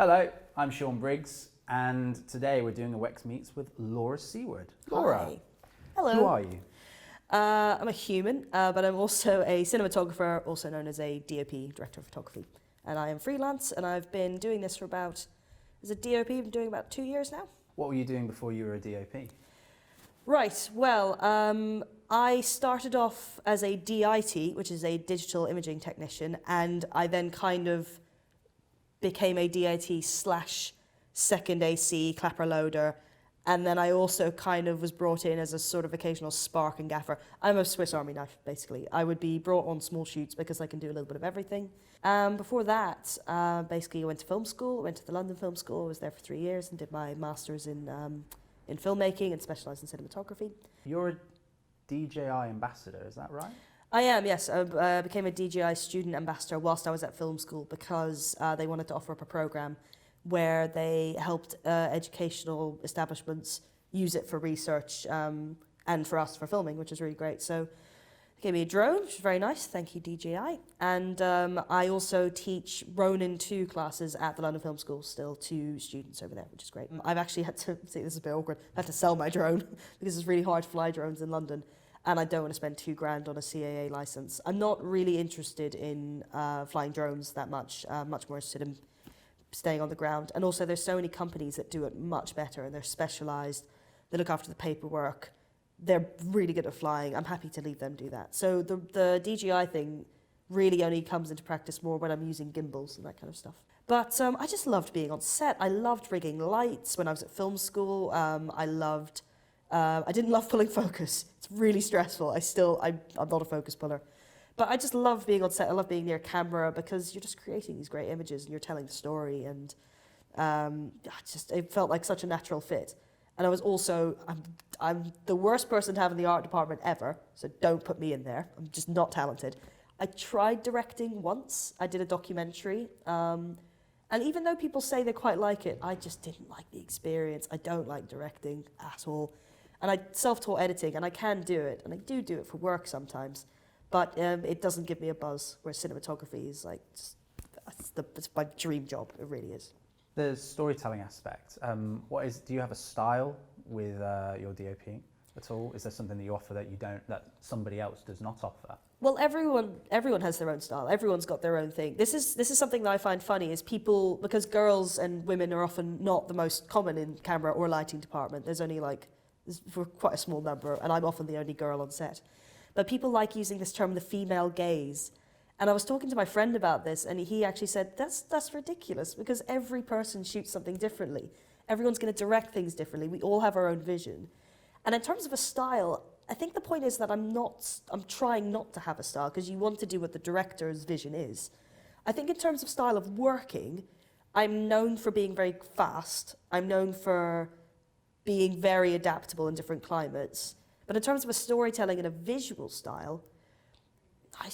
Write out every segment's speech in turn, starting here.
Hello, I'm Shawn Briggs, and today we're doing a Wex Meets with Laura Seward. Laura, Hi. Hello. who are you? I'm a human, but I'm also a cinematographer, also known as a DOP, Director of Photography. And I am freelance, and I've been doing this for about, as a DOP, I've been doing about 2 years now. What were you doing before you were a DOP? Right, well, I started off as a DIT, which is a digital imaging technician, and I then kind of became a DIT slash second AC clapper loader. And then I also kind of was brought in as a sort of occasional spark and gaffer. I'm a Swiss Army knife, basically. I would be brought on small shoots because I can do a little bit of everything. Before that, basically I went to film school, went to the London Film School, I was there for 3 years and did my master's in filmmaking and specialised in cinematography. You're a DJI ambassador, is that right? I am, yes. I became a DJI student ambassador whilst I was at film school because they wanted to offer up a programme where they helped educational establishments use it for research and for us for filming, which is really great. So they gave me a drone, which is very nice. Thank you, DJI. And I also teach Ronin 2 classes at the London Film School still to students over there, which is great. I've actually had to, see this is a bit awkward, I had to sell my drone because it's really hard to fly drones in London. And I don't want to spend $2,000 on a CAA license. I'm not really interested in flying drones that much, much more interested in staying on the ground. And also there's so many companies that do it much better and they're specialised, they look after the paperwork, they're really good at flying. I'm happy to leave them do that. So the DJI thing really only comes into practice more when I'm using gimbals and that kind of stuff. But I just loved being on set. I loved rigging lights when I was at film school. I didn't love pulling focus. It's really stressful. I'm not a focus puller. But I just love being on set. I love being near camera because you're just creating these great images and you're telling the story. And it felt like such a natural fit. And I was also, I'm the worst person to have in the art department ever. So don't put me in there. I'm just not talented. I tried directing once. I did a documentary. And even though people say they quite like it, I just didn't like the experience. I don't like directing at all. And I self-taught editing, and I can do it, and I do it for work sometimes, but it doesn't give me a buzz, whereas cinematography is like, it's my dream job, it really is. The storytelling aspect, do you have a style with your DOP at all? Is there something that you offer that somebody else does not offer? Well, everyone has their own style. Everyone's got their own thing. This is something that I find funny is people, because girls and women are often not the most common in camera or lighting department. There's only for quite a small number, and I'm often the only girl on set. But people like using this term, the female gaze. And I was talking to my friend about this, and he actually said, that's ridiculous, because every person shoots something differently. Everyone's going to direct things differently. We all have our own vision. And in terms of a style, I think the point is that I'm trying not to have a style, because you want to do what the director's vision is. I think in terms of style of working, I'm known for being very fast. I'm known for being very adaptable in different climates. But in terms of a storytelling and a visual style,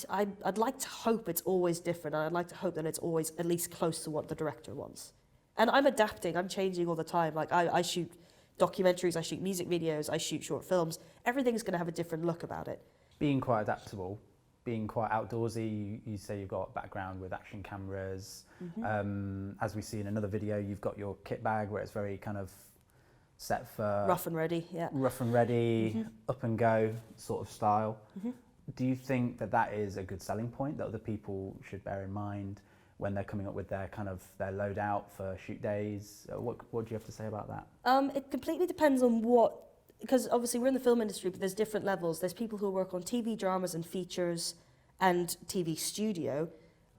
I'd like to hope it's always different, and I'd like to hope that it's always at least close to what the director wants. And I'm adapting, I'm changing all the time. Like I shoot documentaries, I shoot music videos, I shoot short films. Everything's going to have a different look about it. Being quite adaptable, being quite outdoorsy, you say you've got a background with action cameras. Mm-hmm. As we see in another video, you've got your kit bag where it's very kind of set for rough and ready, yeah. Rough and ready, mm-hmm. Up and go sort of style. Mm-hmm. Do you think that is a good selling point that other people should bear in mind when they're coming up with their loadout for shoot days? What do you have to say about that? It completely depends on because obviously we're in the film industry, but there's different levels. There's people who work on TV dramas and features and TV studio.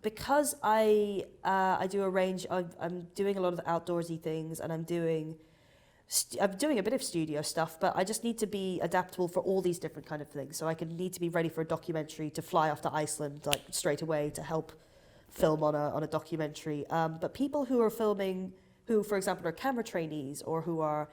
Because I do a range, I'm doing a lot of the outdoorsy things, and I'm doing a bit of studio stuff, but I just need to be adaptable for all these different kind of things. So I need to be ready for a documentary, to fly off to Iceland like straight away to help film on a documentary. But people who are filming, who for example are camera trainees or who are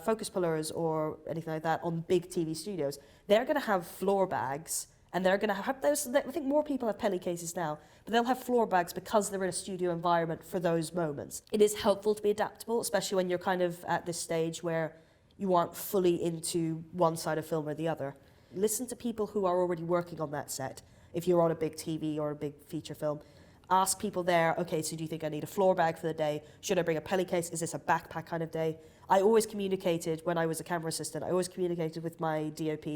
focus pullers or anything like that on big TV studios, they're going to have floor bags. And they're going to have those. I think more people have penny cases now, but they'll have floor bags because they're in a studio environment for those moments. It is helpful to be adaptable, especially when you're kind of at this stage where you aren't fully into one side of film or the other. Listen to people who are already working on that set. If you're on a big TV or a big feature film, ask people there, okay, so do you think I need a floor bag for the day? Should I bring a pelly case? Is this a backpack kind of day? I always communicated, when I was a camera assistant, I always communicated with my DOP.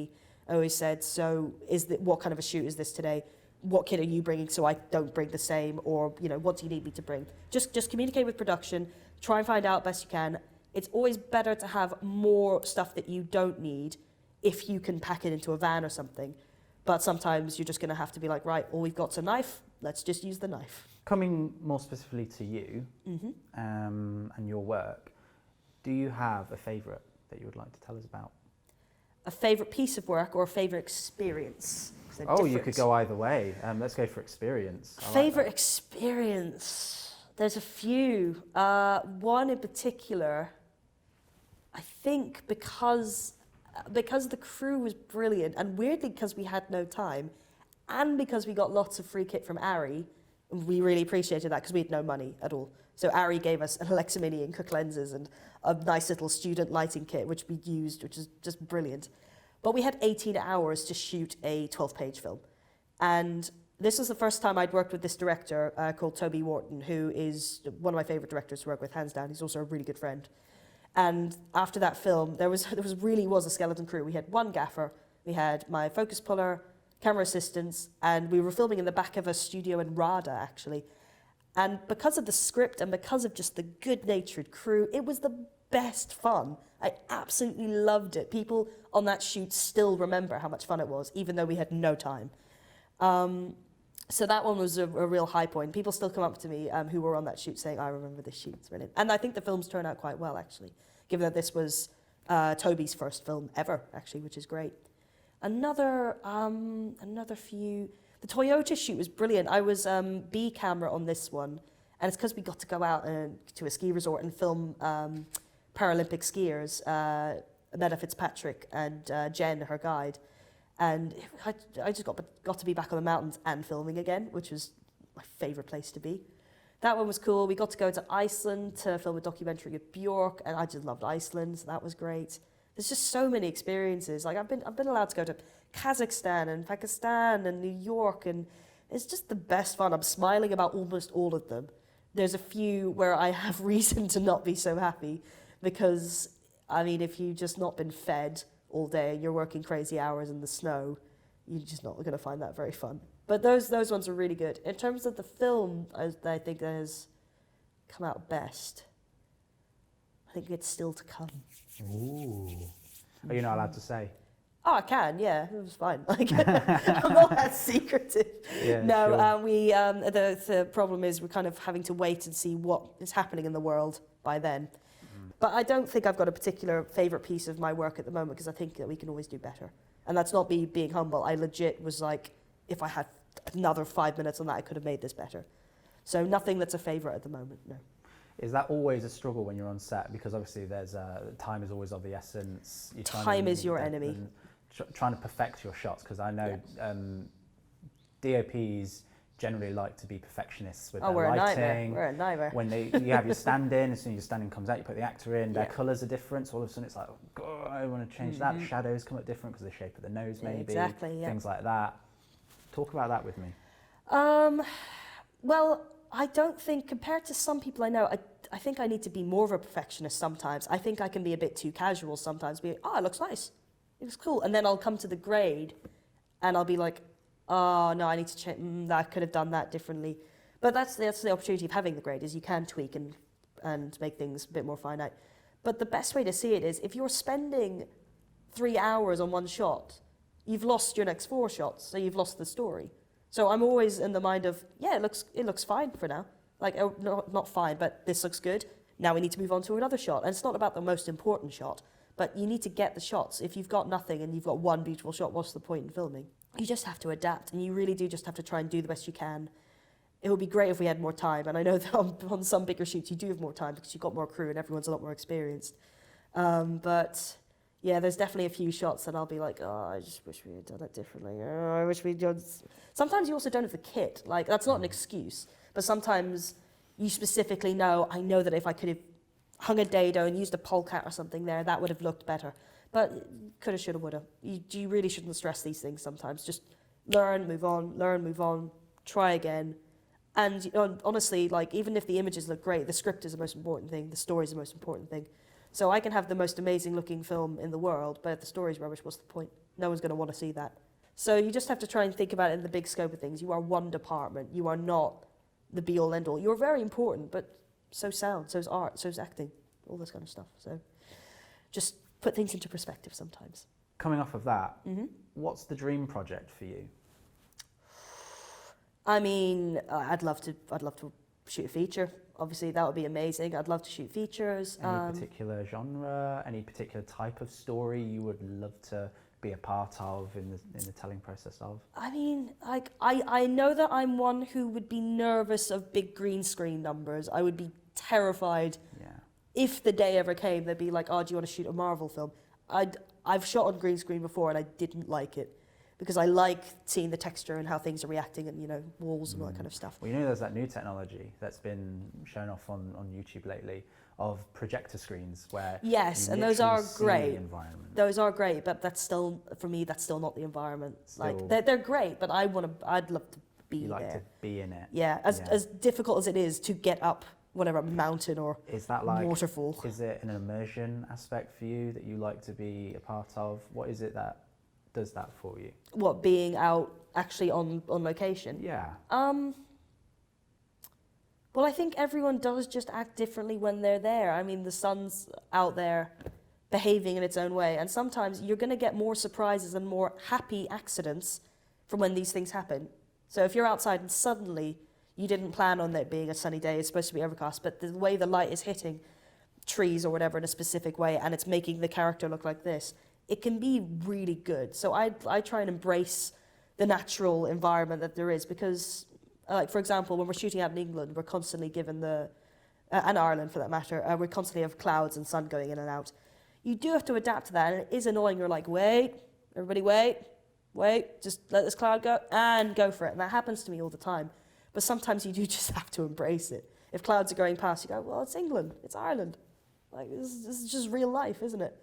I always said, so what kind of a shoot is this today? What kit are you bringing so I don't bring the same? Or, you know, what do you need me to bring? Just communicate with production, try and find out best you can. It's always better to have more stuff that you don't need if you can pack it into a van or something. But sometimes you're just going to have to be like, right, all we've got's a knife, let's just use the knife. Coming more specifically to you and your work, do you have a favourite that you would like to tell us about? A favourite piece of work or a favourite experience? Oh, you could go either way. Let's go for experience. Favourite experience? There's a few. One in particular, I think because the crew was brilliant, and weirdly because we had no time, and because we got lots of free kit from Ari, we really appreciated that because we had no money at all. So Ari gave us an Alexa Mini and Cook lenses and a nice little student lighting kit, which we used, which is just brilliant. But we had 18 hours to shoot a 12-page film. And this was the first time I'd worked with this director called Toby Wharton, who is one of my favourite directors to work with, hands down. He's also a really good friend. And after that film, there really was a skeleton crew. We had one gaffer, we had my focus puller, camera assistants, and we were filming in the back of a studio in Rada, actually. And because of the script and because of just the good-natured crew, it was the best fun. I absolutely loved it. People on that shoot still remember how much fun it was, even though we had no time. So that one was a real high point. People still come up to me who were on that shoot saying, I remember this shoot, it's brilliant. And I think the films turned out quite well, actually, given that this was Toby's first film ever, actually, which is great. Another few... The Toyota shoot was brilliant. I was B camera on this one, and it's because we got to go out to a ski resort and film Paralympic skiers, Meta Fitzpatrick and Jen, her guide. And I just got to be back on the mountains and filming again, which was my favourite place to be. That one was cool. We got to go to Iceland to film a documentary at Bjork, and I just loved Iceland, so that was great. There's just so many experiences. Like I've been allowed to go to Kazakhstan and Pakistan and New York, and it's just the best fun. I'm smiling about almost all of them. There's a few where I have reason to not be so happy because, I mean, if you've just not been fed all day and you're working crazy hours in the snow, you're just not going to find that very fun. But those ones are really good. In terms of the film, I think that has come out best. I think it's still to come. Ooh. Are you not allowed to say? Oh, I can, yeah. It was fine. Like, I'm not that secretive. Yeah, no, sure. The problem is we're kind of having to wait and see what is happening in the world by then. But I don't think I've got a particular favourite piece of my work at the moment because I think that we can always do better. And that's not me being humble. I legit was like, if I had another 5 minutes on that, I could have made this better. So nothing that's a favourite at the moment, no. Is that always a struggle when you're on set? Because obviously there's time is always of the essence. Time is your enemy. Trying to perfect your shots, because I know DOPs generally like to be perfectionists with their lighting. We're a nightmare. When you have your stand-in, as soon as your stand-in comes out, you put the actor in, their colours are different, so all of a sudden it's like, oh, God, I want to change that. The shadows come up different because of the shape of the nose, maybe. Exactly, yeah. Things like that. Talk about that with me. Well, I don't think, compared to some people I know, I think I need to be more of a perfectionist sometimes. I think I can be a bit too casual sometimes, be like, oh, it looks nice. It looks cool. And then I'll come to the grade and I'll be like, oh, no, I need to change, I could have done that differently. But that's the opportunity of having the grade, is you can tweak and make things a bit more finite. But the best way to see it is if you're spending 3 hours on one shot, you've lost your next 4 shots, so you've lost the story. So I'm always in the mind of, yeah, it looks fine for now. Like, oh, no, not fine, but this looks good. Now we need to move on to another shot. And it's not about the most important shot, but you need to get the shots. If you've got nothing and you've got one beautiful shot, what's the point in filming? You just have to adapt, and you really do just have to try and do the best you can. It would be great if we had more time, and I know that on some bigger shoots you do have more time because you've got more crew and everyone's a lot more experienced. But yeah, there's definitely a few shots that I'll be like, oh, I just wish we had done it differently. Oh, I wish we'd done... Sometimes you also don't have the kit. Like, that's not an excuse, but sometimes you specifically know, I know that if I could have hung a dado and used a polecat or something there, that would have looked better. But coulda, shoulda, woulda. You really shouldn't stress these things sometimes. Just learn, move on, try again. And honestly, like, even if the images look great, the script is the most important thing, the story is the most important thing. So I can have the most amazing looking film in the world, but if the story's rubbish, what's the point? No one's going to want to see that. So you just have to try and think about it in the big scope of things. You are one department. You are not the be-all, end-all. You're very important, but so's sound, so's art, so's acting, all this kind of stuff. So just put things into perspective sometimes. Coming off of that, what's the dream project for you? I mean, I'd love to shoot a feature. Obviously, that would be amazing. I'd love to shoot features. Any particular genre, any particular type of story you would love to be a part of in the telling process of? I mean, like, I know that I'm one who would be nervous of big green screen numbers. I would be terrified if the day ever came. They'd be like, "Oh, do you want to shoot a Marvel film?" I've shot on green screen before and I didn't like it, because I like seeing the texture and how things are reacting, and, you know, walls and all that kind of stuff. Well, you know, there's that new technology that's been shown off on YouTube lately of projector screens where yes, you and those are see great. the environment. Those are great, but that's still, for me, that's still not the environment. Like, they're great, but I'd love to be you like there. to be in it. Yeah, as difficult as it is to get up whatever mountain or is that like waterfall. Is it an immersion aspect for you that you like to be a part of? What is it that does that for you? What, being out actually on location? Yeah. Well, I think everyone does just act differently when they're there. I mean, the sun's out there behaving in its own way, and sometimes you're going to get more surprises and more happy accidents from when these things happen. So if you're outside and suddenly you didn't plan on it being a sunny day, it's supposed to be overcast, but the way the light is hitting trees or whatever in a specific way, and it's making the character look like this, it can be really good. So I try and embrace the natural environment that there is, because, like, for example, when we're shooting out in England, we're constantly given and Ireland for that matter, we constantly have clouds and sun going in and out. You do have to adapt to that, and it is annoying. You're like, wait, everybody wait, just let this cloud go and go for it. And that happens to me all the time. But sometimes you do just have to embrace it. If clouds are going past, you go, well, it's England, it's Ireland. Like, this is just real life, isn't it?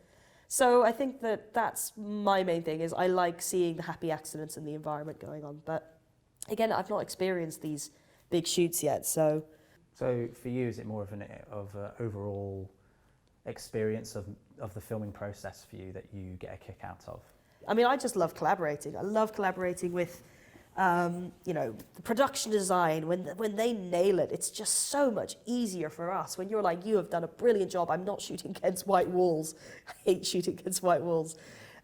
So I think that's my main thing, is I like seeing the happy accidents in the environment going on. But again, I've not experienced these big shoots yet, so. So for you, is it more of an overall experience of the filming process for you that you get a kick out of? I mean, I just love collaborating. I love collaborating with, you know, the production design. When they nail it, it's just so much easier for us. When you're like, you have done a brilliant job. I'm not shooting against white walls. I hate shooting against white walls.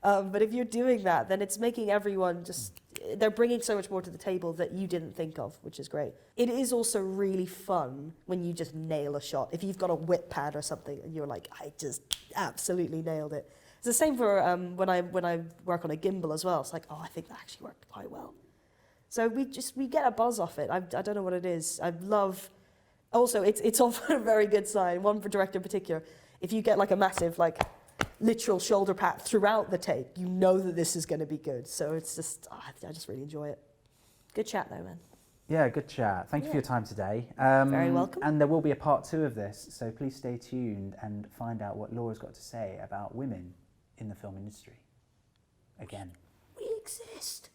But if you're doing that, then it's making everyone just, they're bringing so much more to the table that you didn't think of, which is great. It is also really fun when you just nail a shot. If you've got a whip pad or something and you're like, I just absolutely nailed it. It's the same for when I work on a gimbal as well. It's like, oh, I think that actually worked quite well. So we get a buzz off it. I don't know what it is. I love, also it's often a very good sign, one for director in particular. If you get like a massive, like, literal shoulder pat throughout the take, you know that this is going to be good. So it's just, I just really enjoy it. Good chat though, man. Yeah, good chat. Thank you for your time today. Very welcome. And there will be a part 2 of this, so please stay tuned and find out what Laura's got to say about women in the film industry. Again. We exist.